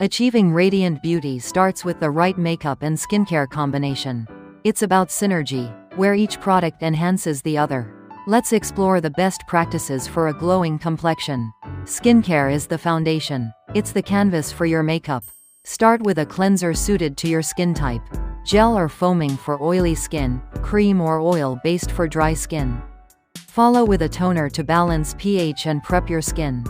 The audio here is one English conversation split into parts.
Achieving radiant beauty starts with the right makeup and skincare combination. It's about synergy, where each product enhances the other. Let's explore the best practices for a glowing complexion. Skincare is the foundation. It's the canvas for your makeup. Start with a cleanser suited to your skin type. Gel or foaming for oily skin, cream or oil-based for dry skin. Follow with a toner to balance pH and prep your skin.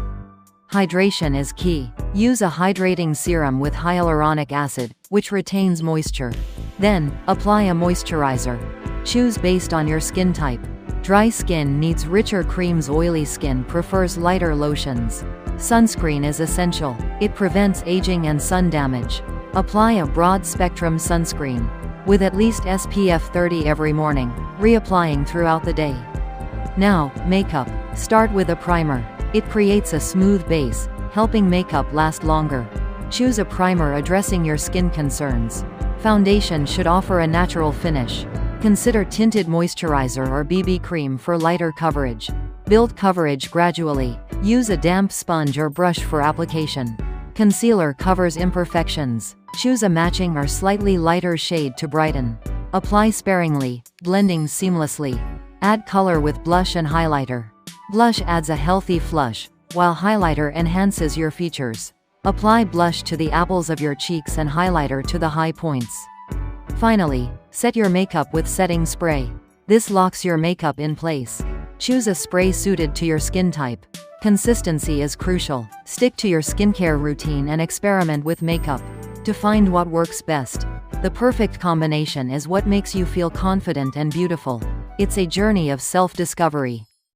Hydration is key. Use a hydrating serum with hyaluronic acid, which retains moisture. Then, apply a moisturizer. Choose based on your skin type. Dry skin needs richer creams, oily skin prefers lighter lotions. Sunscreen is essential. It prevents aging and sun damage. Apply a broad-spectrum sunscreen, with at least SPF 30 every morning, reapplying throughout the day. Now, makeup. Start with a primer. It creates a smooth base, helping makeup last longer. Choose a primer addressing your skin concerns. Foundation should offer a natural finish. Consider tinted moisturizer or BB cream for lighter coverage. Build coverage gradually. Use a damp sponge or brush for application. Concealer covers imperfections. Choose a matching or slightly lighter shade to brighten. Apply sparingly, blending seamlessly. Add color with blush and highlighter. Blush adds a healthy flush, while highlighter enhances your features. Apply blush to the apples of your cheeks and highlighter to the high points. Finally, set your makeup with setting spray. This locks your makeup in place. Choose a spray suited to your skin type. Consistency is crucial. Stick to your skincare routine and experiment with makeup to find what works best. The perfect combination is what makes you feel confident and beautiful. It's a journey of self-discovery.